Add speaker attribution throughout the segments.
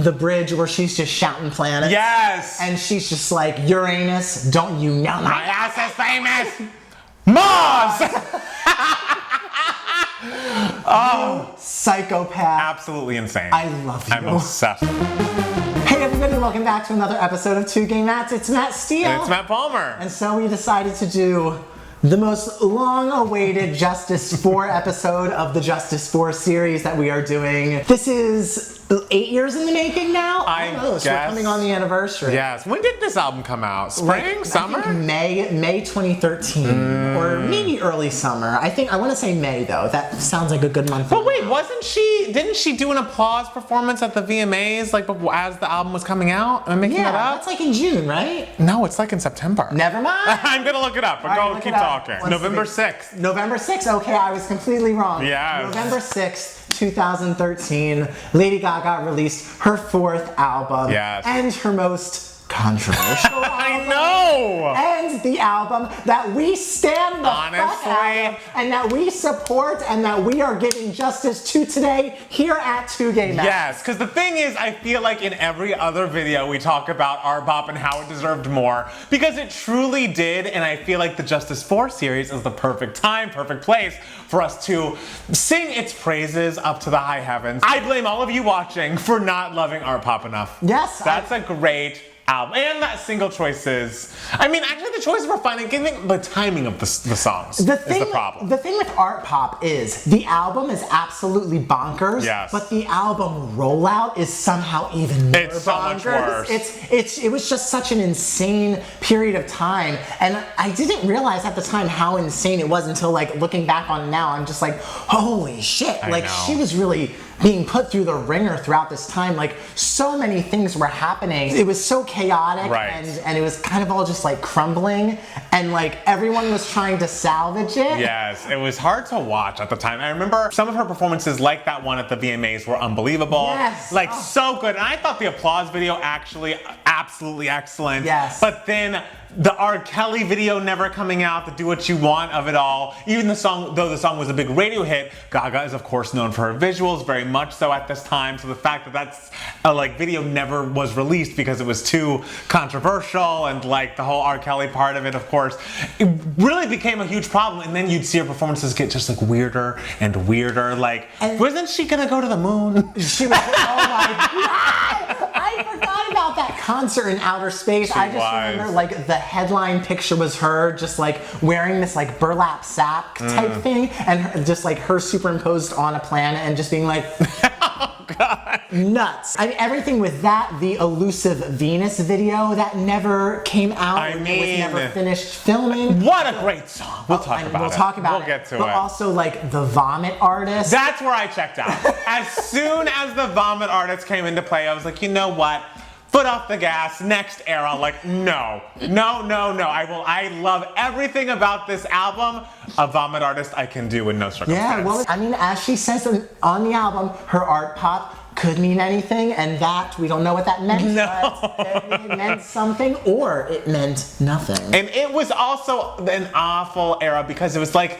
Speaker 1: the bridge where she's just shouting planets.
Speaker 2: Yes!
Speaker 1: And she's just like, Uranus, don't you know
Speaker 2: my ass is famous? Mars!
Speaker 1: Oh, psychopath.
Speaker 2: Absolutely insane.
Speaker 1: I love you.
Speaker 2: I'm obsessed.
Speaker 1: Hey everybody, welcome back to another episode of Two Gay Mats. It's Matt Steele.
Speaker 2: And it's Matt Palmer.
Speaker 1: And so we decided to do the most long-awaited Justice 4 episode of the Justice 4 series that we are doing. This is 8 years in the making now?
Speaker 2: I
Speaker 1: guess. We're coming on the anniversary.
Speaker 2: Yes. When did this album come out? Spring? Summer?
Speaker 1: I think May 2013. Or maybe early summer. I want to say May though. That sounds like a good month.
Speaker 2: But wait, didn't she do an applause performance at the VMAs like as the album was coming out? Am I making that up?
Speaker 1: That's like in June, right?
Speaker 2: No, it's like in September.
Speaker 1: Never mind.
Speaker 2: I'm gonna look it up, but go keep talking. November 6th.
Speaker 1: November 6th? Okay, I was completely wrong.
Speaker 2: Yes.
Speaker 1: November 6th. 2013, Lady Gaga released her 4th album.
Speaker 2: Yes.
Speaker 1: And her most controversial album.
Speaker 2: I know!
Speaker 1: And the album that we stand the fuck out of, and that we support, and that we are giving justice to today here at Two Gay Mats.
Speaker 2: Yes, because the thing is, I feel like in every other video we talk about Artpop and how it deserved more, because it truly did, and I feel like the Justice 4 series is the perfect time, perfect place for us to sing its praises up to the high heavens. I blame all of you watching for not loving Artpop enough.
Speaker 1: Yes.
Speaker 2: That's a great album. And that single choices. I mean, actually the choices were fine. I think the timing of the songs is the problem.
Speaker 1: The thing with Artpop is the album is absolutely bonkers.
Speaker 2: Yes.
Speaker 1: But the album rollout is somehow even more
Speaker 2: It's so
Speaker 1: bonkers.
Speaker 2: much worse.
Speaker 1: It was just such an insane period of time. And I didn't realize at the time how insane it was until like looking back on it now. I'm just like, holy shit.
Speaker 2: I
Speaker 1: Like
Speaker 2: know.
Speaker 1: she was really being put through the ringer throughout this time. Like so many things were happening. It was so chaotic,
Speaker 2: Right.
Speaker 1: and it was kind of all just like crumbling, and like everyone was trying to salvage it.
Speaker 2: Yes, it was hard to watch at the time. I remember some of her performances, like that one at the VMAs, were unbelievable.
Speaker 1: Yes.
Speaker 2: Like so good. And I thought the applause video actually absolutely excellent.
Speaker 1: Yes.
Speaker 2: But then the R. Kelly video never coming out, the Do What You Want of it all. Even the song, though the song was a big radio hit, Gaga is of course known for her visuals, very much so at this time. So the fact that that's video never was released because it was too controversial, and like the whole R. Kelly part of it, of course, it really became a huge problem. And then you'd see her performances get just like weirder and weirder. Like, wasn't she gonna go to the moon?
Speaker 1: She was, oh my God! I forgot about that concert in outer space. I just remember like the headline picture was her just like wearing this like burlap sack type thing, and just like her superimposed on a planet and just being like,
Speaker 2: oh God.
Speaker 1: Nuts. I mean, everything with that, the elusive Venus video that never came out, was never finished filming.
Speaker 2: What a great song. We'll talk about it.
Speaker 1: We'll talk about it.
Speaker 2: We'll get to it.
Speaker 1: But also like the Vomit Artist.
Speaker 2: That's where I checked out. As soon as the Vomit Artist came into play, I was like, you know what? Foot off the gas, next era. Like, no. I love everything about this album. A Vomit Artist I can do in no circumstance.
Speaker 1: Yeah, well, I mean, as she says on the album, her art pop could mean anything, and that, we don't know what that meant.
Speaker 2: No.
Speaker 1: But it meant something, or it meant nothing.
Speaker 2: And it was also an awful era because it was like,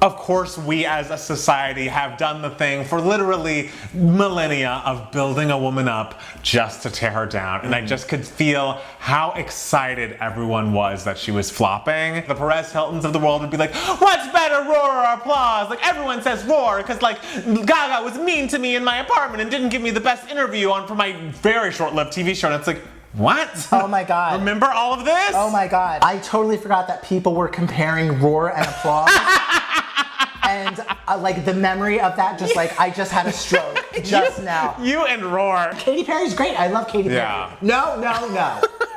Speaker 2: of course, we as a society have done the thing for literally millennia of building a woman up just to tear her down. And I just could feel how excited everyone was that she was flopping. The Perez Hiltons of the world would be like, what's better, roar or applause? Like, everyone says roar because like Gaga was mean to me in my apartment and didn't give me the best interview for my very short-lived TV show. And it's like, what?
Speaker 1: Oh my God.
Speaker 2: Remember all of this?
Speaker 1: Oh my God. I totally forgot that people were comparing roar and applause. And like the memory of that, just like, I just had a stroke just now.
Speaker 2: You and Roar.
Speaker 1: Katy Perry's great. I love Katy Perry.
Speaker 2: Yeah.
Speaker 1: No.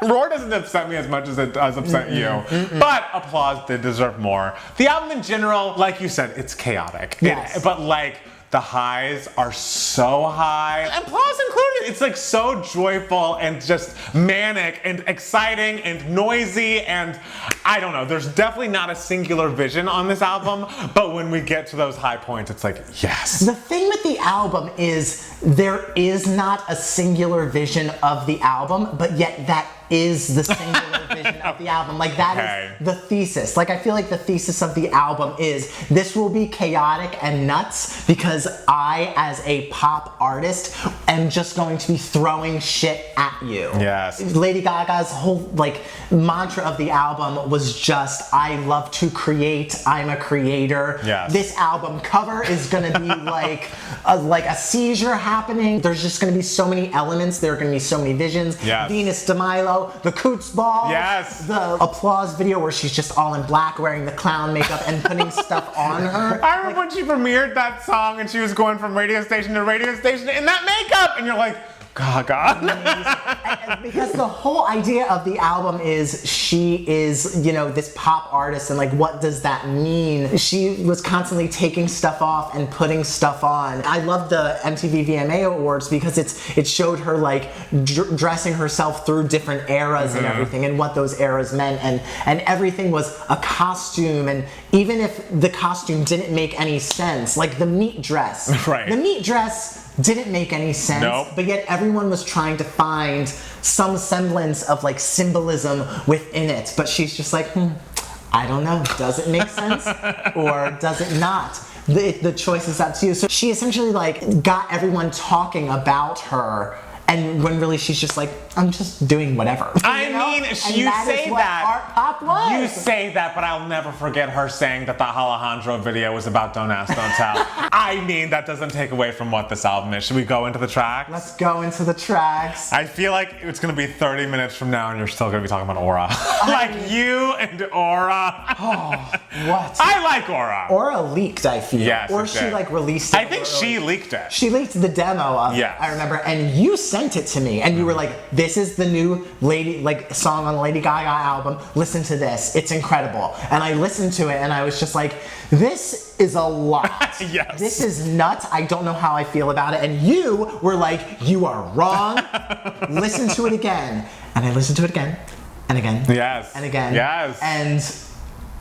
Speaker 2: Roar doesn't upset me as much as it does upset you. But Applause did deserve more. The album in general, like you said, it's chaotic.
Speaker 1: Yes.
Speaker 2: But like, the highs are so high. Applause included. It's like so joyful and just manic and exciting and noisy, and I don't know. There's definitely not a singular vision on this album, but when we get to those high points, it's like, yes.
Speaker 1: The thing with the album is there is not a singular vision of the album, but yet that is the singular vision of the album. Like that is the thesis. Like I feel like the thesis of the album is this will be chaotic and nuts because I, as a pop artist, am just going to be throwing shit at you.
Speaker 2: Yes.
Speaker 1: Lady Gaga's whole like mantra of the album was just, I love to create, I'm a creator.
Speaker 2: Yes.
Speaker 1: This album cover is gonna be like a seizure happening. There's just gonna be so many elements, there are gonna be so many visions.
Speaker 2: Yes.
Speaker 1: Venus de Milo, the Coots ball,
Speaker 2: yes,
Speaker 1: the applause video where she's just all in black wearing the clown makeup and putting stuff on her.
Speaker 2: I remember when she premiered that song and she was going from radio station to radio station in that makeup, and you're like, Gaga.
Speaker 1: Because the whole idea of the album is she is, you know, this pop artist, and like, what does that mean? She was constantly taking stuff off and putting stuff on. I love the MTV VMA Awards because it showed her like dressing herself through different eras and everything, and what those eras meant, and everything was a costume, and even if the costume didn't make any sense, like the meat dress.
Speaker 2: Right.
Speaker 1: The meat dress didn't make any sense, but yet everyone was trying to find some semblance of like symbolism within it. But she's just like, I don't know, does it make sense or does it not? The choice is up to you. So she essentially like got everyone talking about her, and when really she's just like, I'm just doing whatever.
Speaker 2: I mean, you say that.
Speaker 1: Art pop was.
Speaker 2: You say that, but I'll never forget her saying that the Alejandro video was about Don't Ask, Don't Tell. I mean, that doesn't take away from what this album is. Should we go into the tracks?
Speaker 1: Let's go into the tracks.
Speaker 2: I feel like it's gonna be 30 minutes from now and you're still gonna be talking about Aura. Like you and Aura.
Speaker 1: Oh, what?
Speaker 2: I like Aura.
Speaker 1: Aura leaked, I feel.
Speaker 2: Yes,
Speaker 1: or
Speaker 2: it
Speaker 1: she
Speaker 2: did.
Speaker 1: like released it.
Speaker 2: I think she leaked it.
Speaker 1: She leaked the demo of it, I remember, and you sent it to me, and you were like, this is the new song on the Lady Gaga album, listen to this, it's incredible. And I listened to it and I was just like, this is a lot.
Speaker 2: Yes.
Speaker 1: This is nuts, I don't know how I feel about it. And you were like, you are wrong, listen to it again. And I listened to it again, and again, and again, and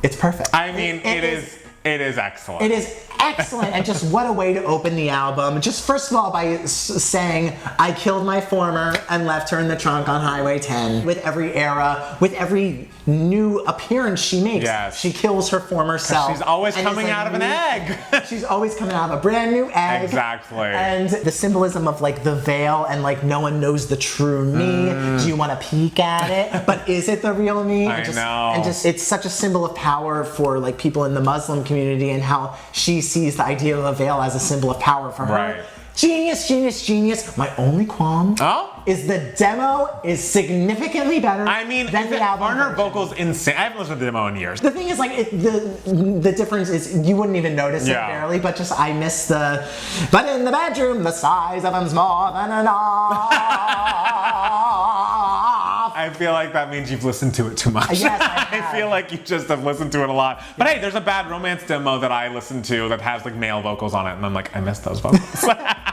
Speaker 1: it's perfect.
Speaker 2: I mean, it is excellent.
Speaker 1: It is excellent, and just what a way to open the album. Just first of all by saying, I killed my former and left her in the trunk on Highway 10. With every era, with every new appearance she makes, she kills her former self.
Speaker 2: She's always coming out of an egg.
Speaker 1: She's always coming out of a brand new egg.
Speaker 2: Exactly.
Speaker 1: And the symbolism of like the veil and like no one knows the true me. Do you want to peek at it? But is it the real me?
Speaker 2: I know.
Speaker 1: And just it's such a symbol of power for like people in the Muslim community, and how she sees the idea of a veil as a symbol of power for her.
Speaker 2: Right.
Speaker 1: Genius, genius, genius. My only qualm is the demo is significantly better than the album.
Speaker 2: Aren't her vocals insane? I haven't listened to the demo in years.
Speaker 1: The thing is, like, the difference is you wouldn't even notice it barely, but just I miss the. But in the bedroom, the size of them's more than enough.
Speaker 2: I feel like that means you've listened to it too much.
Speaker 1: Yes, I
Speaker 2: feel like you just have listened to it a lot. But hey, there's a Bad Romance demo that I listened to that has like male vocals on it, and I'm like, I miss those vocals.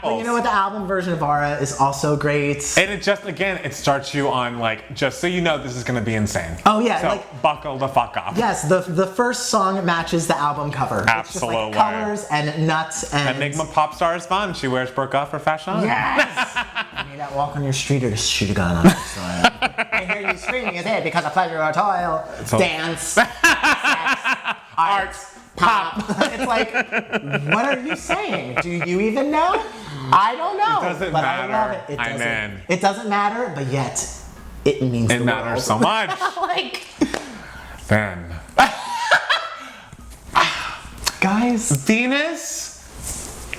Speaker 1: But you know what? The album version of Aura is also great.
Speaker 2: And it just, again, it starts you on like, just so you know, this is gonna be insane.
Speaker 1: Oh yeah,
Speaker 2: so
Speaker 1: like
Speaker 2: buckle the fuck up.
Speaker 1: Yes, the first song matches the album cover.
Speaker 2: Absolutely.
Speaker 1: It's just like colors and nuts and.
Speaker 2: Enigma pop star is fun. She wears burqa for fashion.
Speaker 1: Yes. I mean, that walk on your street or just shoot a gun on it. So, I hear you screaming is it because of pleasure or toil. Dance, sex, art, pop. It's like, what are you saying? Do you even know? I don't know.
Speaker 2: It doesn't
Speaker 1: but
Speaker 2: matter.
Speaker 1: I love it.
Speaker 2: I'm in.
Speaker 1: It doesn't matter, but yet it means
Speaker 2: it matters so much.
Speaker 1: Like,
Speaker 2: then,
Speaker 1: guys,
Speaker 2: Venus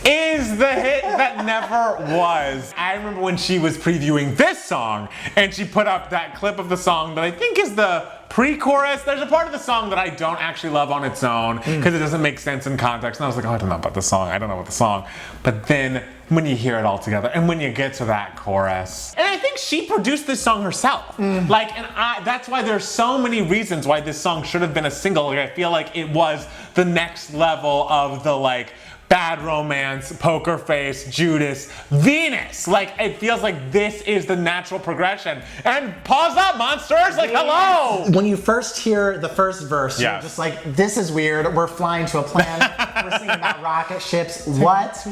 Speaker 2: is the hit that never was. I remember when she was previewing this song and she put up that clip of the song that I think is the pre-chorus. There's a part of the song that I don't actually love on its own because it doesn't make sense in context. And I was like, oh, I don't know about the song. I don't know about the song. But then when you hear it all together and when you get to that chorus, and I think she produced this song herself. Like, and that's why there's so many reasons why this song should have been a single. Like, I feel like it was the next level of the like, Bad Romance, Poker Face, Judas, Venus. Like, it feels like this is the natural progression. And pause up, monsters! Like, hello!
Speaker 1: When you first hear the first verse, you're just like, this is weird. We're flying to a planet. We're singing about rocket ships. What?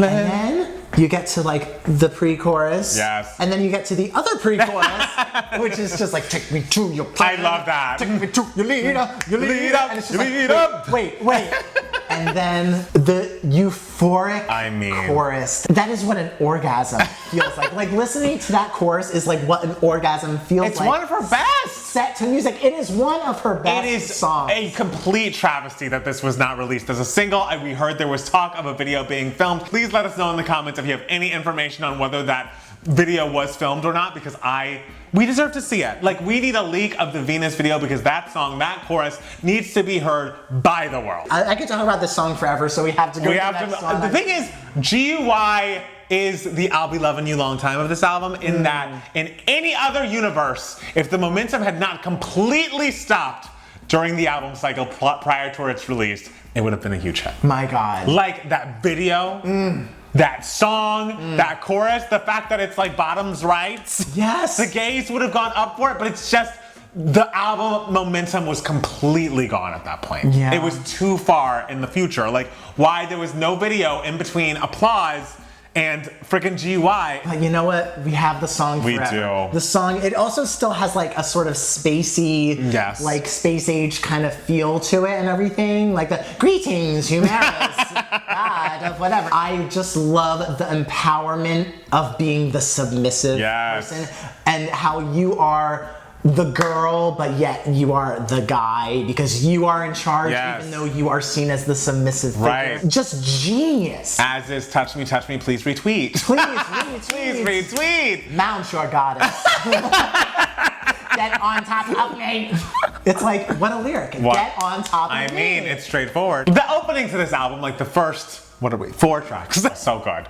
Speaker 1: And then you get to like the pre-chorus.
Speaker 2: Yes.
Speaker 1: And then you get to the other pre-chorus, which is just like, take me to your plan.
Speaker 2: I love that.
Speaker 1: Take me to your leader, And it's just
Speaker 2: lead
Speaker 1: like,
Speaker 2: up.
Speaker 1: wait. And then the euphoric chorus. That is what an orgasm feels like. Like listening to that chorus is like what an orgasm feels like.
Speaker 2: It's one of her best.
Speaker 1: Set to music. It is one of her best songs.
Speaker 2: It is a complete travesty that this was not released as a single. We heard there was talk of a video being filmed. Please let us know in the comments if you have any information on whether that video was filmed or not, because we deserve to see it. Like, we need a leak of the Venus video, because that song, that chorus, needs to be heard by the world.
Speaker 1: I could talk about this song forever, so we have to go to the next song.
Speaker 2: The thing is, GUI is the I'll Be Loving You Long Time of this album, in that in any other universe, if the momentum had not completely stopped during the album cycle prior to its release, it would have been a huge hit.
Speaker 1: My God.
Speaker 2: Like that video, that song, that chorus, the fact that it's like bottoms rights.
Speaker 1: Yes.
Speaker 2: The gays would have gone up for it, but it's just the album momentum was completely gone at that point.
Speaker 1: Yeah.
Speaker 2: It was too far in the future. Like, why there was no video in between Applause and freaking GUI.
Speaker 1: But you know what? We have the song forever.
Speaker 2: We do.
Speaker 1: The song, it also still has like a sort of spacey, like space age kind of feel to it and everything. Like the greetings, humanis, God of whatever. I just love the empowerment of being the submissive person, and how you are the girl, but yet you are the guy, because you are in charge, even though you are seen as the submissive figure.
Speaker 2: Right.
Speaker 1: Just genius.
Speaker 2: As is Touch Me, please retweet.
Speaker 1: Please retweet.
Speaker 2: Please retweet.
Speaker 1: Mount your goddess. Get on top of me. It's like, what a lyric.
Speaker 2: What?
Speaker 1: Get on top of me.
Speaker 2: I mean, it's straightforward. The opening to this album, like the first, 4 tracks, so good.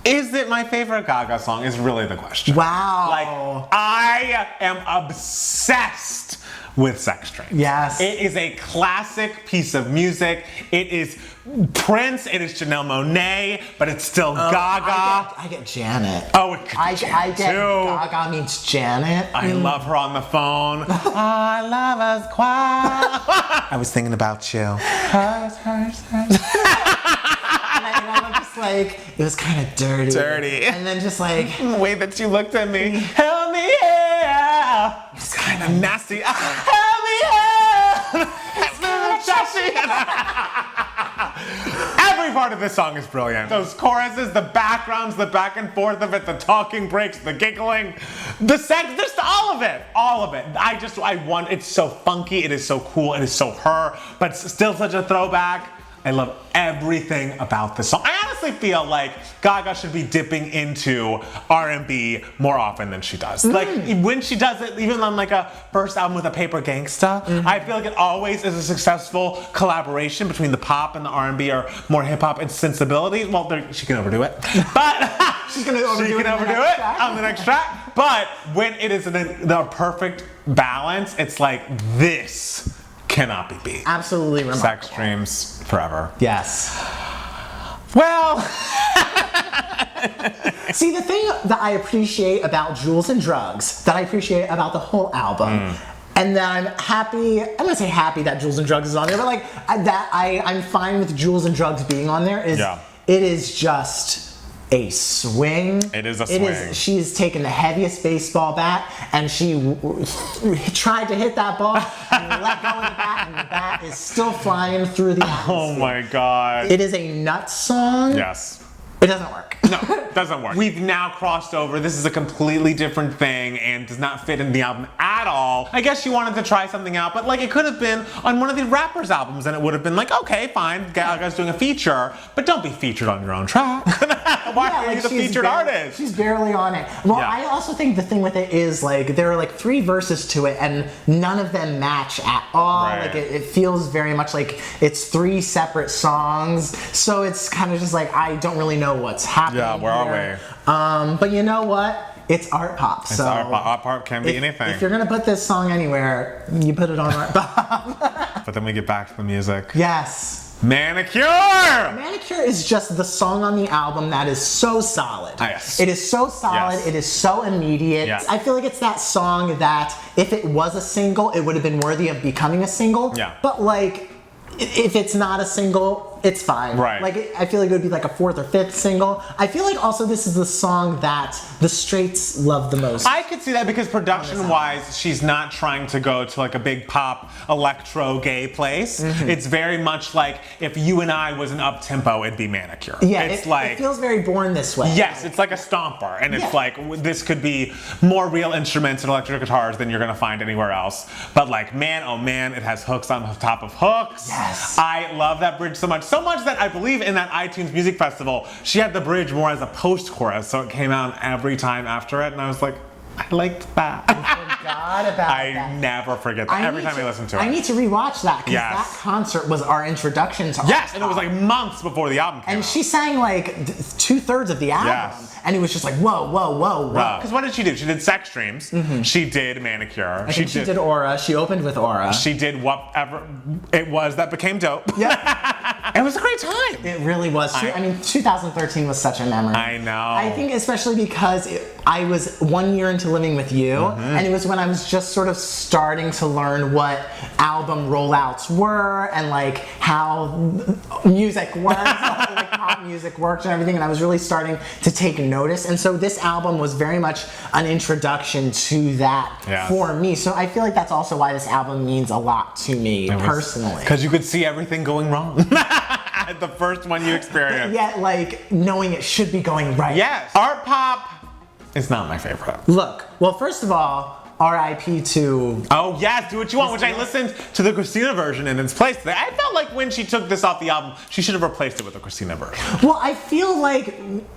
Speaker 2: Is it my favorite Gaga song is really the question.
Speaker 1: Wow.
Speaker 2: Like, I am obsessed with Sex Train.
Speaker 1: Yes.
Speaker 2: It is a classic piece of music. It is Prince, it is Janelle Monáe, but it's still Gaga.
Speaker 1: I get Janet.
Speaker 2: Oh, it could be
Speaker 1: I get
Speaker 2: too.
Speaker 1: Gaga means Janet.
Speaker 2: I love her on the phone. Our love is quiet. I was thinking about you.
Speaker 1: And I was just like, it was kind of dirty. And then just like,
Speaker 2: the way that you looked at me. Help me out. It's kind of nasty. Help me out. Every part of this song is brilliant. Those choruses, the backgrounds, the back and forth of it, the talking breaks, the giggling, the sex, just all of it. All of it. It's so funky, it is so cool, it is so her, but still such a throwback. I love everything about this song. I honestly feel like Gaga should be dipping into R&B more often than she does. Like, when she does it, even on like a first album with a Paper Gangsta, I feel like it always is a successful collaboration between the pop and the R&B, or more hip-hop and sensibility. Well, she can overdo it, but
Speaker 1: she's gonna overdo it
Speaker 2: on the next track. But when it is the perfect balance, it's like, this cannot be beat.
Speaker 1: Absolutely remarkable.
Speaker 2: Sex Dreams forever.
Speaker 1: Yes.
Speaker 2: Well.
Speaker 1: See, the thing that I appreciate about Jewels and Drugs, that I appreciate about the whole album, and that I'm happy, I'm gonna say happy that Jewels and Drugs is on there, but like, I'm fine with Jewels and Drugs being on there, it is just a swing.
Speaker 2: It is a swing.
Speaker 1: She's taken the heaviest baseball bat, and she tried to hit that ball and let go of the bat, and the bat is still flying through the atmosphere.
Speaker 2: Oh my God.
Speaker 1: It is a nut song.
Speaker 2: Yes.
Speaker 1: It doesn't work.
Speaker 2: No, it doesn't work. We've now crossed over. This is a completely different thing and does not fit in the album at all. I guess she wanted to try something out, but like, it could have been on one of the rappers' albums, and it would have been like, okay, fine, Gaga's doing a feature, but don't be featured on your own track. Why are you the featured artist?
Speaker 1: She's barely on it. Well, I also think the thing with it is like, there are like 3 verses to it, and none of them match at all.
Speaker 2: Right.
Speaker 1: Like, it feels very much like it's 3 separate songs. So it's kind of just like, I don't really know what's happening.
Speaker 2: Yeah, where are we?
Speaker 1: But you know what? It's art pop.
Speaker 2: It's art pop. Art pop can be anything.
Speaker 1: If you're gonna put this song anywhere, you put it on art pop.
Speaker 2: But then we get back to the music.
Speaker 1: Yes.
Speaker 2: Manicure!
Speaker 1: Manicure is just the song on the album that is so solid.
Speaker 2: Yes.
Speaker 1: It is so solid.
Speaker 2: Yes.
Speaker 1: It is so immediate.
Speaker 2: Yes.
Speaker 1: I feel like it's that song that if it was a single, it would have been worthy of becoming a single.
Speaker 2: Yeah.
Speaker 1: But like, if it's not a single, it's fine.
Speaker 2: Right.
Speaker 1: Like, I feel like it would be like a 4th or 5th single. I feel like also this is the song that the straights love the most.
Speaker 2: I could see that because production-wise, she's not trying to go to like a big pop, electro, gay place. It's very much like if You and I was an up-tempo, it'd be Manicure.
Speaker 1: Yeah,
Speaker 2: it's
Speaker 1: it feels very Born this way.
Speaker 2: Yes, it's like a stomper, and it's like this could be more real instruments and electric guitars than you're gonna find anywhere else. But like, man, oh man, it has hooks on top of hooks.
Speaker 1: Yes.
Speaker 2: I love that bridge so much that I believe in that iTunes Music Festival, she had the bridge more as a post-chorus, so it came out every time after it, and I was like, I liked that.
Speaker 1: I forgot about that.
Speaker 2: I never forget that every time I listen to it.
Speaker 1: I need to rewatch that because that concert was our introduction to
Speaker 2: Yes, and it was like months before the album came out.
Speaker 1: And she sang like 2/3 of the album. And it was just like, whoa, whoa, whoa, whoa.
Speaker 2: Because what did she do? She did Sex Dreams. She did Manicure.
Speaker 1: She did Aura. She opened with Aura.
Speaker 2: She did whatever it was that became dope.
Speaker 1: Yeah.
Speaker 2: It was a great time.
Speaker 1: It really was. I mean, 2013 was such a memory.
Speaker 2: I know.
Speaker 1: I think especially because I was 1 year into living with you, and it was when I was just sort of starting to learn what album rollouts were and like how music works, like pop music works and everything, and I was really starting to take notice. And so this album was very much an introduction to that for me. So I feel like that's also why this album means a lot to me personally.
Speaker 2: Because you could see everything going wrong. The first one you experienced.
Speaker 1: Yet, like, knowing it should be going right.
Speaker 2: Yes. Art Pop is not my favorite.
Speaker 1: Look, well, first of all, R.I.P. to...
Speaker 2: Oh, yes, Do What You Want, which I listened to the Christina version in its place. I felt like when she took this off the album, she should have replaced it with the Christina version.
Speaker 1: Well, I feel like,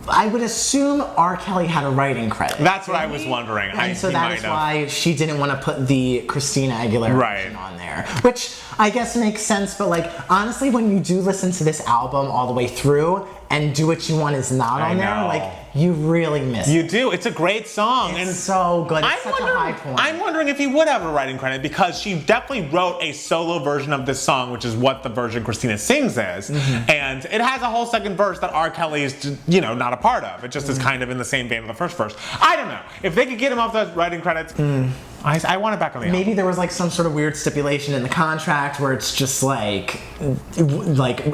Speaker 1: I would assume R. Kelly had a writing credit.
Speaker 2: That's what I was wondering.
Speaker 1: And so that is why she didn't want to put the Christina Aguilera version on there. Which I guess makes sense, but like, honestly, when you do listen to this album all the way through, and Do What You Want is not on there, like, you really miss it.
Speaker 2: You do. It's a great song.
Speaker 1: It's so good. It's such a high point.
Speaker 2: I'm wondering if he would have a writing credit because she definitely wrote a solo version of this song, which is what the version Christina sings is. And it has a whole second verse that R. Kelly is, you know, not a part of. It just is kind of in the same vein of the first verse. I don't know. If they could get him off the writing credits, I want it back on the album.
Speaker 1: Maybe there was like some sort of weird stipulation in the contract where it's just like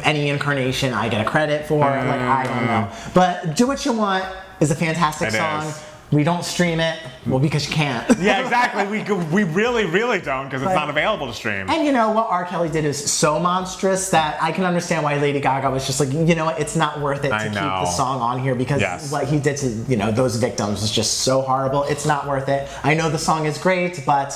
Speaker 1: any incarnation I get a credit for. Like, I don't know. But Do What You Want is a fantastic song. We don't stream it, well, because you can't.
Speaker 2: Yeah, exactly. We really, really don't because it's not available to stream.
Speaker 1: And you know what R. Kelly did is so monstrous that I can understand why Lady Gaga was just like, you know what, it's not worth it to keep the song on here because what he did to, you know, those victims was just so horrible. It's not worth it. I know the song is great, but...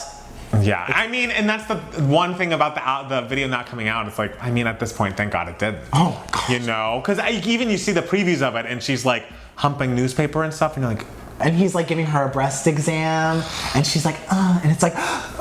Speaker 2: Yeah, I mean, and that's the one thing about the video not coming out. It's like, I mean, at this point, thank God it did.
Speaker 1: Oh my God.
Speaker 2: You know, because even you see the previews of it, and she's like humping newspaper and stuff, and you're like,
Speaker 1: and he's like giving her a breast exam, and she's like, and it's like,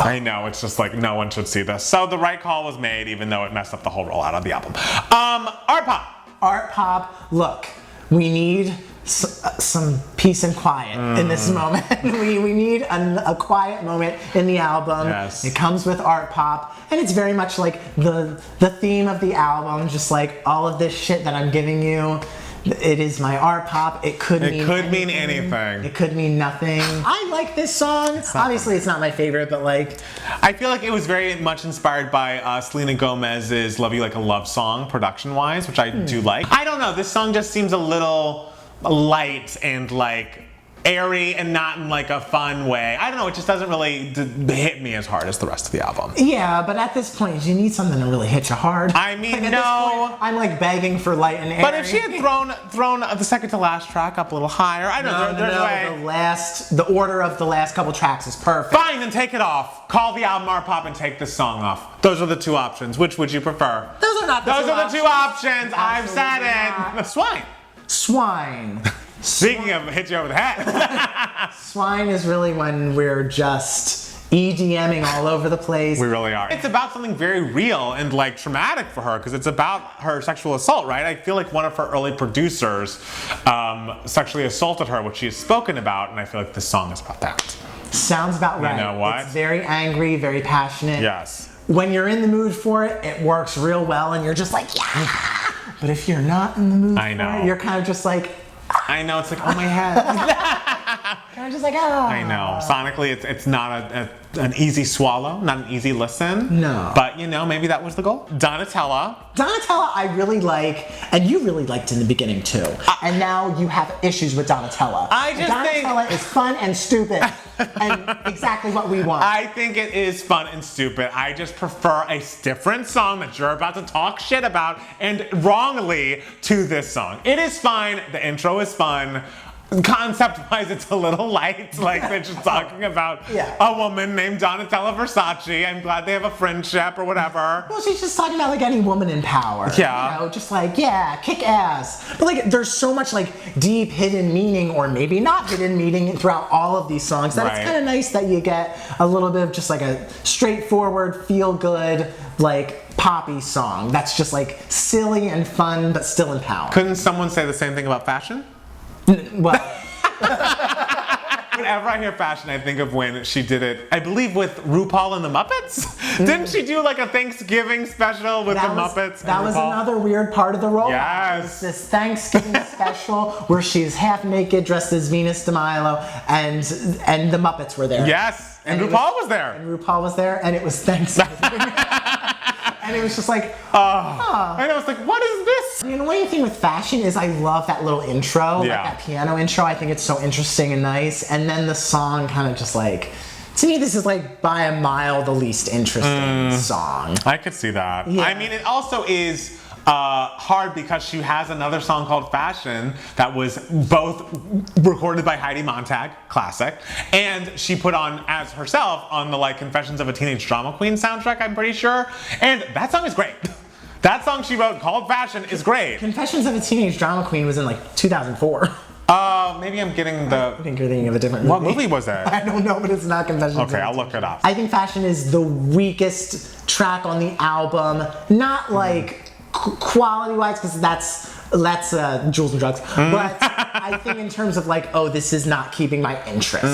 Speaker 2: I know, it's just like no one should see this. So the right call was made, even though it messed up the whole rollout of the album. Art Pop.
Speaker 1: Art Pop. Look, we need some peace and quiet in this moment. we need a quiet moment in the album.
Speaker 2: Yes.
Speaker 1: It comes with Art Pop, and it's very much like the theme of the album, just like all of this shit that I'm giving you. It is my Art Pop. It could mean anything. It could mean nothing. I like this song. Obviously, it's not my favorite, but like...
Speaker 2: I feel like it was very much inspired by Selena Gomez's Love You Like a Love Song, production-wise, which I do like. I don't know. This song just seems a little light and like airy and not in like a fun way. I don't know, it just doesn't really hit me as hard as the rest of the album.
Speaker 1: Yeah, but at this point, you need something to really hit you hard.
Speaker 2: I mean,
Speaker 1: like, point, I'm like begging for light and airy.
Speaker 2: But if she had thrown the second to last track up a little higher, I don't know, there's a way.
Speaker 1: The order of the last couple tracks is perfect.
Speaker 2: Fine, then take it off. Call the album Art Pop and take this song off. Those are the two options. Which would you prefer?
Speaker 1: Those are not the two options.
Speaker 2: Those are the two options. I've said it. Swine.
Speaker 1: Swine.
Speaker 2: Speaking of hit you over the head.
Speaker 1: Swine is really when we're just EDMing all over the place.
Speaker 2: We really are. It's about something very real and like traumatic for her because it's about her sexual assault, right? I feel like one of her early producers sexually assaulted her, which she has spoken about, and I feel like this song is about that.
Speaker 1: Sounds about right.
Speaker 2: You know what?
Speaker 1: It's very angry, very passionate.
Speaker 2: Yes.
Speaker 1: When you're in the mood for it, it works real well, and you're just like, yeah. But if you're not in the mood for it, you're kind of just like,
Speaker 2: I know, it's like, oh my head.
Speaker 1: I'm just like, ah.
Speaker 2: I know. Sonically, it's not an easy swallow, not an easy listen.
Speaker 1: No.
Speaker 2: But, you know, maybe that was the goal. Donatella.
Speaker 1: Donatella I really like, and you really liked in the beginning too. And now you have issues with Donatella.
Speaker 2: I just think
Speaker 1: Donatella is fun and stupid and exactly what we want.
Speaker 2: I think it is fun and stupid. I just prefer a different song that you're about to talk shit about, and wrongly, to this song. It is fine. The intro is fun. Concept-wise, it's a little light, like they're just talking about a woman named Donatella Versace. I'm glad they have a friendship or whatever.
Speaker 1: Well, she's just talking about like any woman in power.
Speaker 2: Yeah.
Speaker 1: You know, just like, yeah, kick ass. But like, there's so much like deep hidden meaning, or maybe not hidden meaning, throughout all of these songs that it's kind of nice that you get a little bit of just like a straightforward, feel-good, like poppy song that's just like silly and fun, but still in power.
Speaker 2: Couldn't someone say the same thing about fashion?
Speaker 1: Well,
Speaker 2: whenever I hear fashion, I think of when she did it, I believe with RuPaul and the Muppets. Didn't she do like a Thanksgiving special with the Muppets?
Speaker 1: That was another weird part of the role.
Speaker 2: Yes.
Speaker 1: This Thanksgiving special where she's half naked, dressed as Venus de Milo, and the Muppets were there.
Speaker 2: Yes, and RuPaul was there.
Speaker 1: And RuPaul was there, and it was Thanksgiving. And it was just like,
Speaker 2: and I was like, what is this?
Speaker 1: The annoying thing with fashion is I love that little intro, like that piano intro. I think it's so interesting and nice. And then the song kind of just like, to me, this is like by a mile the least interesting song.
Speaker 2: I could see that.
Speaker 1: Yeah.
Speaker 2: I mean, it also is hard because she has another song called Fashion that was both recorded by Heidi Montag, classic, and she put on as herself on the like Confessions of a Teenage Drama Queen soundtrack, I'm pretty sure. And that song is great. That song she wrote called Fashion is great.
Speaker 1: Confessions of a Teenage Drama Queen was in like 2004.
Speaker 2: Maybe I'm getting the...
Speaker 1: I think you're thinking of a different movie.
Speaker 2: What movie was that?
Speaker 1: I don't know, but it's not Confessions.
Speaker 2: Okay, I'll look it up.
Speaker 1: I think Fashion is the weakest track on the album. Not like quality-wise, because that's Jewels and Drugs. But I think in terms of like, oh, this is not keeping my interest.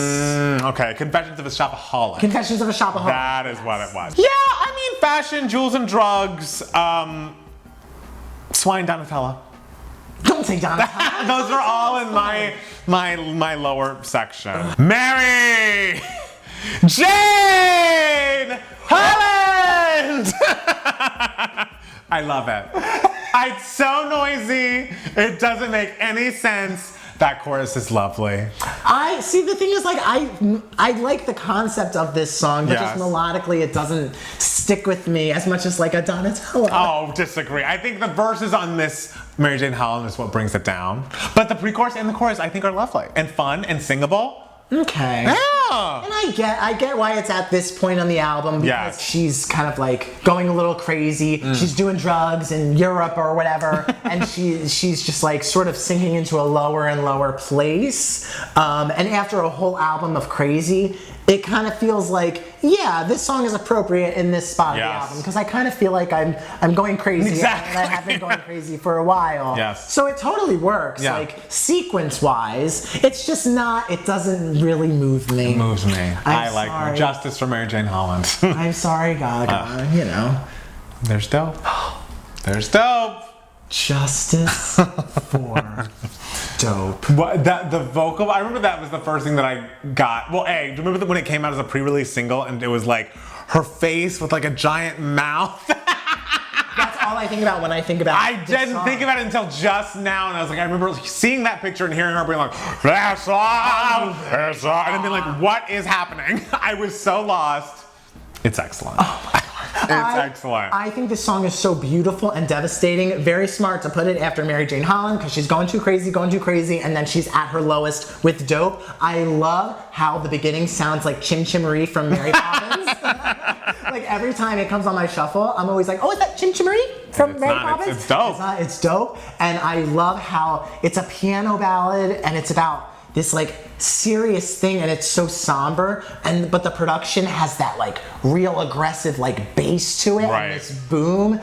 Speaker 2: Okay, Confessions of a Shopaholic.
Speaker 1: Confessions of a Shopaholic.
Speaker 2: That is what it was. Yeah, I mean, Fashion, Jewels and Drugs, Swine Donatella.
Speaker 1: Don't say Donatella.
Speaker 2: Those are all in my lower section. Mary Jane Holland. I love it. It's so noisy. It doesn't make any sense. That chorus is lovely.
Speaker 1: I see. The thing is, like, I like the concept of this song, but just melodically, it doesn't stick with me as much as like a Donatella.
Speaker 2: Oh, disagree. I think the verses on this Mary Jane Holland is what brings it down. But the pre-chorus and the chorus, I think, are lovely and fun and singable.
Speaker 1: Okay.
Speaker 2: Yeah.
Speaker 1: And I get why it's at this point on the album, because she's kind of like going a little crazy. She's doing drugs in Europe or whatever, and she's just like sort of sinking into a lower and lower place. And after a whole album of crazy, it kind of feels like, yeah, this song is appropriate in this spot of the album, because I kind of feel like I'm going crazy, and I have been going crazy for a while.
Speaker 2: Yes.
Speaker 1: So it totally works, like sequence-wise. It's just not. It doesn't really move me.
Speaker 2: It moves me. I like
Speaker 1: sorry.
Speaker 2: Justice for Mary Jane Holland.
Speaker 1: I'm sorry, Gaga. You know.
Speaker 2: There's dope. There's dope.
Speaker 1: Justice for dope.
Speaker 2: What, the vocal, I remember that was the first thing that I got. Well, do you remember when it came out as a pre-release single and it was like her face with like a giant mouth?
Speaker 1: That's all I think about when I think about
Speaker 2: I didn't think about it until just now, and I was like, I remember seeing that picture and hearing her being like, that's all, that's all, and then being like, what is happening? I was so lost. It's excellent.
Speaker 1: Oh my God.
Speaker 2: It's excellent.
Speaker 1: I think this song is so beautiful and devastating. Very smart to put it after Mary Jane Holland, because she's going too crazy, and then she's at her lowest with Dope. I love how the beginning sounds like Chim Chimery from Mary Poppins. Like every time it comes on my shuffle, I'm always like, oh, is that Chim Chimery from Mary Poppins?
Speaker 2: It's dope.
Speaker 1: It's not, it's dope. And I love how it's a piano ballad, and it's about this like serious thing, and it's so somber, but the production has that like real aggressive like bass to it, and this boom.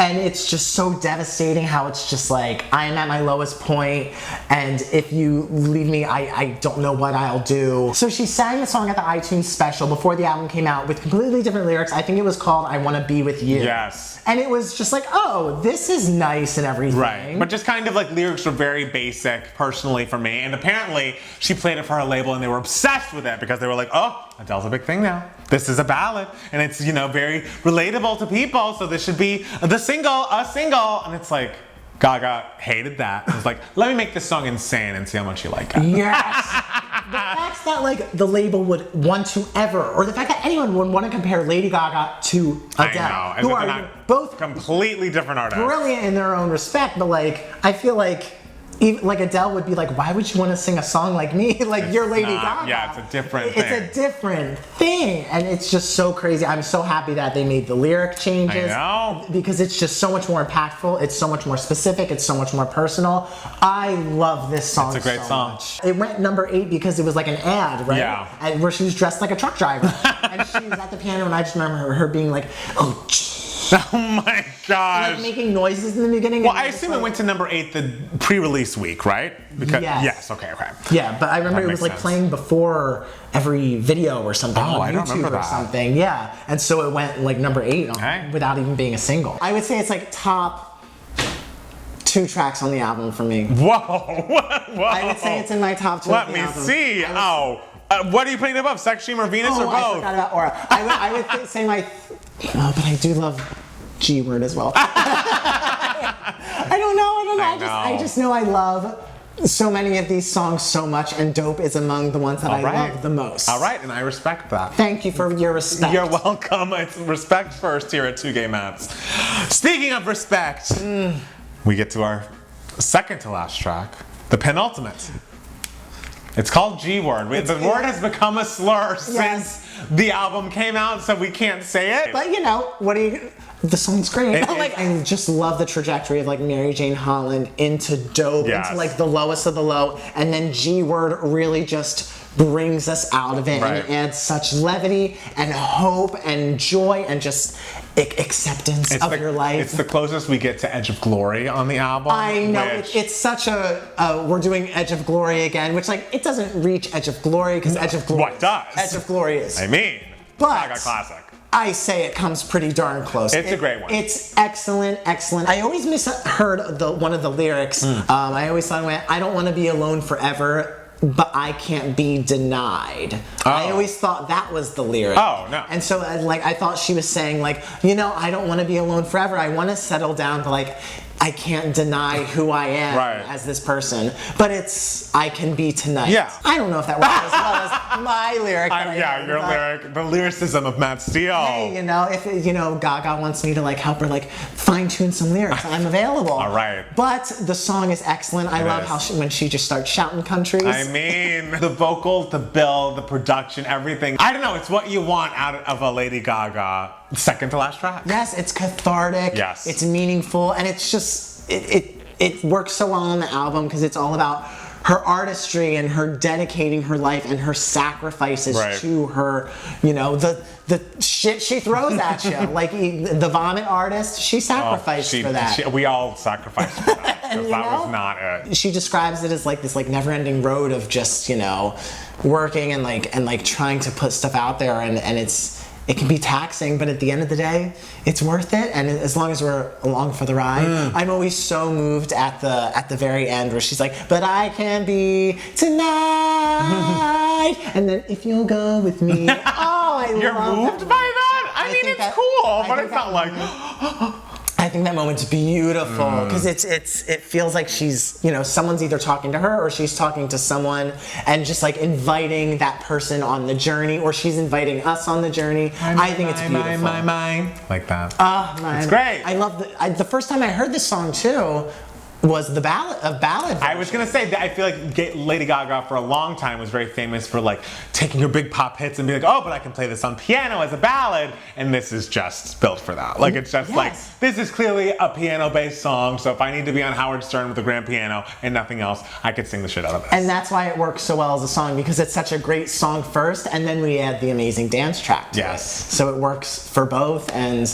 Speaker 1: And it's just so devastating how it's just like, I am at my lowest point, and if you leave me, I don't know what I'll do. So she sang the song at the iTunes special before the album came out with completely different lyrics. I think it was called I Wanna Be With You.
Speaker 2: Yes.
Speaker 1: And it was just like, oh, this is nice and everything.
Speaker 2: Right. But just kind of like lyrics were very basic personally for me. And apparently she played it for her label and they were obsessed with it because they were like, oh, Adele's a big thing now. This is a ballad. And it's, you know, very relatable to people. So this should be a single. And it's like, Gaga hated that. It was like, let me make this song insane and see how much you like it.
Speaker 1: Yes. The fact that like the label would want to ever, or the fact that anyone would want to compare Lady Gaga to Adele,
Speaker 2: I know,
Speaker 1: who are both
Speaker 2: completely different artists,
Speaker 1: brilliant in their own respect, but like I feel like even like Adele would be like, why would you want to sing a song like me? Like you're Lady Gaga.
Speaker 2: Yeah, it's a different thing.
Speaker 1: It's a different thing, and it's just so crazy. I'm so happy that they made the lyric changes.
Speaker 2: I know.
Speaker 1: Because it's just so much more impactful. It's so much more specific. It's so much more personal. I love this song.
Speaker 2: It's a great song.
Speaker 1: Much. It went number 8 because it was like an ad, right?
Speaker 2: Yeah.
Speaker 1: And where she was dressed like a truck driver, and she was at the piano, and I just remember her being like, oh.
Speaker 2: Oh my gosh.
Speaker 1: Like making noises in the beginning.
Speaker 2: Well, I assume it went to number 8 the pre-release week, right? Because
Speaker 1: yes.
Speaker 2: Okay.
Speaker 1: Yeah, but I remember it was like playing before every video or something on
Speaker 2: I don't
Speaker 1: YouTube
Speaker 2: remember
Speaker 1: or
Speaker 2: that.
Speaker 1: something. Yeah, and so it went like number 8 without even being a single. I would say it's like top 2 tracks on the album for me.
Speaker 2: Whoa. Whoa.
Speaker 1: I would say it's in my top 2.
Speaker 2: Let me see. What are you putting above? Sex Dream or Venus or both?
Speaker 1: I forgot about Aura. I would say my. Oh, but I do love G Word as well. I don't know. I just know I love so many of these songs so much, and Dope is among the ones that I love the most.
Speaker 2: All right, and I respect that.
Speaker 1: Thank you for your respect.
Speaker 2: You're welcome. It's respect first here at 2 Gay Maps. Speaking of respect, we get to our second to last track, the penultimate. It's called G Word. The word has become a slur since the album came out, so we can't say it.
Speaker 1: But you know, the song's great. I just love the trajectory of like Mary Jane Holland into Dope, into like the lowest of the low, and then G Word really just brings us out of it, and it adds such levity and hope and joy and just acceptance of your life.
Speaker 2: It's the closest we get to Edge of Glory on the album.
Speaker 1: I know, it's such a we're doing Edge of Glory again, which like it doesn't reach Edge of Glory because Edge of Glory.
Speaker 2: What does?
Speaker 1: Edge of Glory is.
Speaker 2: I mean, Gaga classic.
Speaker 1: I say it comes pretty darn close.
Speaker 2: It's a great one.
Speaker 1: It's excellent. I always misheard one of the lyrics. I always thought, I don't want to be alone forever, but I can't be denied. I always thought that was the lyric.
Speaker 2: Oh, no.
Speaker 1: And so I thought she was saying like, you know, I don't want to be alone forever. I want to settle down to like, I can't deny who I am as this person, but it's I can be tonight. Yeah. I don't know if that works as well as my lyric.
Speaker 2: Your lyric, the lyricism of Matt Steele.
Speaker 1: Hey, you know, if Gaga wants me to like help her like fine tune some lyrics, I'm available.
Speaker 2: All right.
Speaker 1: But the song is excellent. I love how when she just starts shouting countries.
Speaker 2: I mean, the vocals, the build, the production, everything. I don't know. It's what you want out of a Lady Gaga second to last track.
Speaker 1: Yes, it's cathartic.
Speaker 2: Yes.
Speaker 1: It's meaningful, and it's just it works so well on the album because it's all about her artistry and her dedicating her life and her sacrifices to her, you know, the shit she throws at you. Like the vomit artist, she sacrificed for that.
Speaker 2: We all sacrificed for that because that was not it.
Speaker 1: She describes it as like this like never-ending road of just, you know, working and like trying to put stuff out there, and it can be taxing, but at the end of the day, it's worth it. And as long as we're along for the ride, I'm always so moved at the very end where she's like, "But I can be tonight," and then if you'll go with me.
Speaker 2: You're moved by that? I mean, it's cool, but it's not like.
Speaker 1: I think that moment's beautiful because it feels like she's, you know, someone's either talking to her or she's talking to someone and just like inviting that person on the journey, or she's inviting us on the journey. I think it's beautiful.
Speaker 2: Like that.
Speaker 1: It's
Speaker 2: great.
Speaker 1: I love the first time I heard this song too was the ballad version.
Speaker 2: I was gonna say that I feel like Lady Gaga for a long time was very famous for like taking her big pop hits and being like, oh, but I can play this on piano as a ballad, and this is just built for that. Like it's just like, this is clearly a piano-based song, so if I need to be on Howard Stern with a grand piano and nothing else, I could sing the shit out of this.
Speaker 1: And that's why it works so well as a song, because it's such a great song first, and then we add the amazing dance track to it. So it works for both, and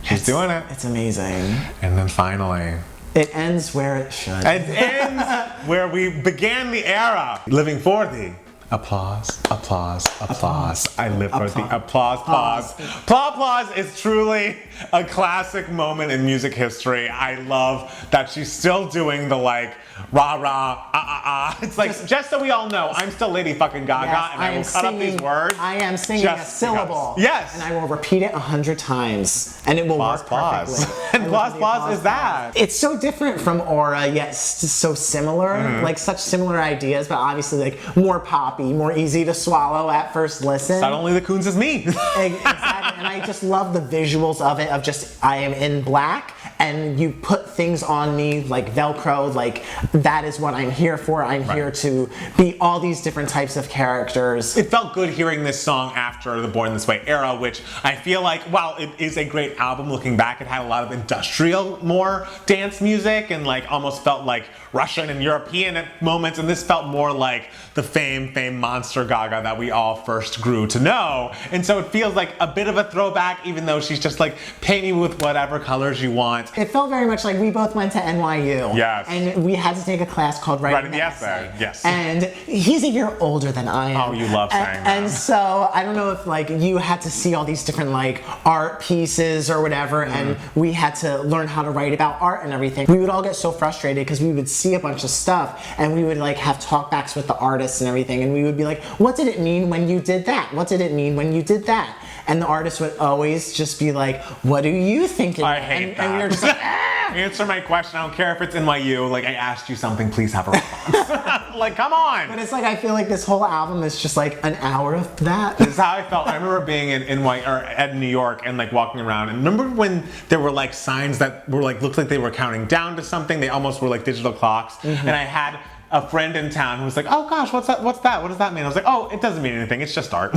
Speaker 2: She's doing it.
Speaker 1: It's amazing.
Speaker 2: And then finally,
Speaker 1: it ends where it should.
Speaker 2: it ends where we began the era. Living for the applause, applause, applause. I live for the applause, pause. Applause is truly a classic moment in music history. I love that she's still doing the like rah rah It's like just so we all know, I'm still Lady fucking Gaga,
Speaker 1: yes,
Speaker 2: and I will cut up these words.
Speaker 1: I am singing a syllable.
Speaker 2: Because, yes,
Speaker 1: and I will repeat it 100 times, and it will work perfectly.
Speaker 2: And applause is that.
Speaker 1: It's so different from Aura, yet so similar. Like such similar ideas, but obviously like more poppy, more easy to swallow at first listen.
Speaker 2: Not only the Coons is me.
Speaker 1: Exactly, and I just love the visuals of it. Of just I am in black, and you put things on me like Velcro, like that is what I'm here for. I'm here to be all these different types of characters.
Speaker 2: It felt good hearing this song after the Born This Way era, which I feel like, while it is a great album looking back, it had a lot of industrial, more dance music, and like almost felt like Russian and European at moments, and this felt more like the fame monster Gaga that we all first grew to know. And so it feels like a bit of a throwback, even though she's just like, paint me with whatever colors you want.
Speaker 1: It felt very much like we both went to NYU.
Speaker 2: Yes.
Speaker 1: And we had to take a class called Writing the Essay.
Speaker 2: Yes.
Speaker 1: And he's a year older than I am.
Speaker 2: Oh, you love saying that.
Speaker 1: And so I don't know if like you had to see all these different like art pieces or whatever, and we had to learn how to write about art and everything. We would all get so frustrated because we would see a bunch of stuff and we would like have talkbacks with the artists and everything, and we would be like, what did it mean when you did that? What did it mean when you did that? And the artist would always just be like, what do you think?
Speaker 2: I hate that.
Speaker 1: And we were just like,
Speaker 2: answer my question. I don't care if it's NYU. Like, I asked you something, please have a response. Like, come on.
Speaker 1: But it's like, I feel like this whole album is just like an hour of that.
Speaker 2: This is how I felt. I remember being in NYU, or at New York, and like walking around. And remember when there were like signs that were like, looked like they were counting down to something? They almost were like digital clocks. And I had a friend in town who was like, oh gosh, what's that? What does that mean? I was like, oh, it doesn't mean anything. It's just art.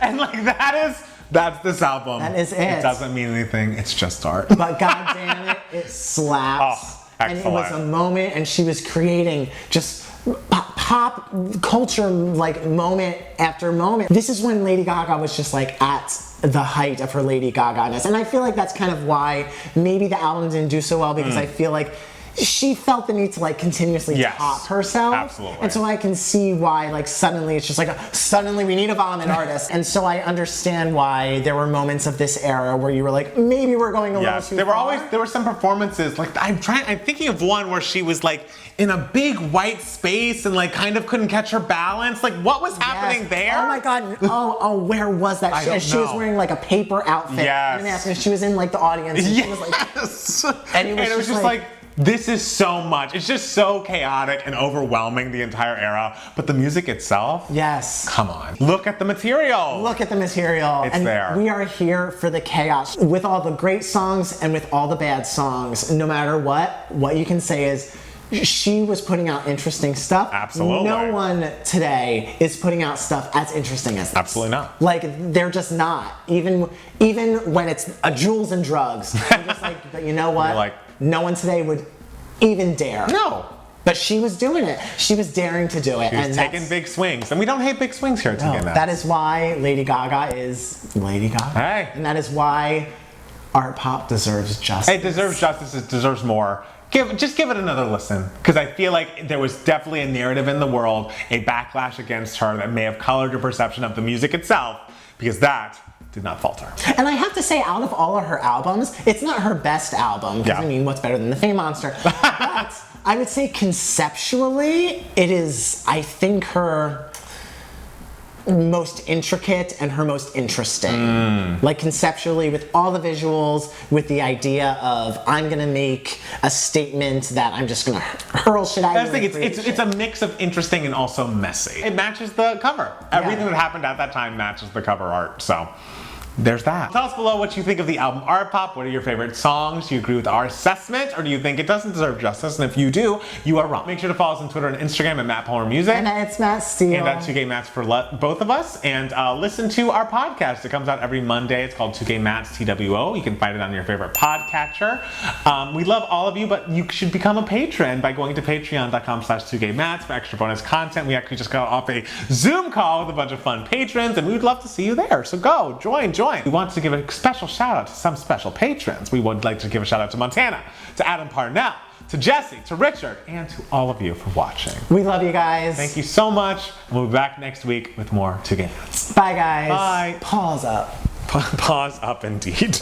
Speaker 2: And like, that's this album.
Speaker 1: That is it.
Speaker 2: It doesn't mean anything. It's just art.
Speaker 1: But goddamn it, it slaps.
Speaker 2: Oh,
Speaker 1: and it was a moment, and she was creating just pop culture like moment after moment. This is when Lady Gaga was just like at the height of her Lady Gaga-ness. And I feel like that's kind of why maybe the album didn't do so well, because I feel like she felt the need to like continuously top herself.
Speaker 2: Absolutely.
Speaker 1: And so I can see why like suddenly it's just like suddenly we need a vomit artist. And so I understand why there were moments of this era where you were like, maybe we're going a little too far.
Speaker 2: There were some performances, like I'm thinking of one where she was like in a big white space and like kind of couldn't catch her balance. Like, what was happening there?
Speaker 1: Oh my god. Oh, where was that? She was wearing like a paper outfit and a mask, and she was in like the audience, and she was like, and it was just like,
Speaker 2: this is so much. It's just so chaotic and overwhelming, the entire era. But the music itself?
Speaker 1: Yes.
Speaker 2: Come on. Look at the material.
Speaker 1: Look at the material.
Speaker 2: It's
Speaker 1: and
Speaker 2: there.
Speaker 1: We are here for the chaos. With all the great songs and with all the bad songs, no matter what you can say is, she was putting out interesting stuff.
Speaker 2: Absolutely.
Speaker 1: No one today is putting out stuff as interesting as this.
Speaker 2: Absolutely not.
Speaker 1: Like, they're just not. Even when it's a Jules and Drugs. I'm just like, but you know what?
Speaker 2: Like,
Speaker 1: no one today would even dare.
Speaker 2: No.
Speaker 1: But she was doing it. She was daring to do it.
Speaker 2: She was taking big swings. And we don't hate big swings here at
Speaker 1: No,
Speaker 2: 2K Mats.
Speaker 1: that is why Lady Gaga is Lady Gaga.
Speaker 2: Hey.
Speaker 1: And that is why art pop deserves justice.
Speaker 2: It deserves justice. It deserves more. Just give it another listen, because I feel like there was definitely a narrative in the world, a backlash against her that may have colored your perception of the music itself, because that did not falter.
Speaker 1: And I have to say, out of all of her albums, it's not her best album, because I mean, what's better than The Fame Monster? But I would say conceptually, it is, I think, her most intricate and her most interesting. Like conceptually, with all the visuals, with the idea of I'm gonna make a statement that I'm just gonna hurl shit at you.
Speaker 2: I think it's a mix of interesting and also messy. It matches the cover. Everything that happened at that time matches the cover art. So there's that. Tell us below what you think of the album Art Pop. What are your favorite songs? Do you agree with our assessment, or do you think it doesn't deserve justice? And if you do, you are wrong. Make sure to follow us on Twitter and Instagram at Matt Palmer Music.
Speaker 1: And it's Matt Steele.
Speaker 2: And at 2K Mats for both of us. And listen to our podcast. It comes out every Monday. It's called 2K Mats TWO. You can find it on your favorite podcatcher. We love all of you, but you should become a patron by going to patreon.com/2KMats for extra bonus content. We actually just got off a Zoom call with a bunch of fun patrons, and we would love to see you there. So go, join. join. We want to give a special shout out to some special patrons. We would like to give a shout out to Montana, to Adam Parnell, to Jesse, to Richard, and to all of you for watching.
Speaker 1: We love you guys.
Speaker 2: Thank you so much. We'll be back next week with more To Gans.
Speaker 1: Bye, guys.
Speaker 2: Bye.
Speaker 1: Pause up.
Speaker 2: Pause up, indeed.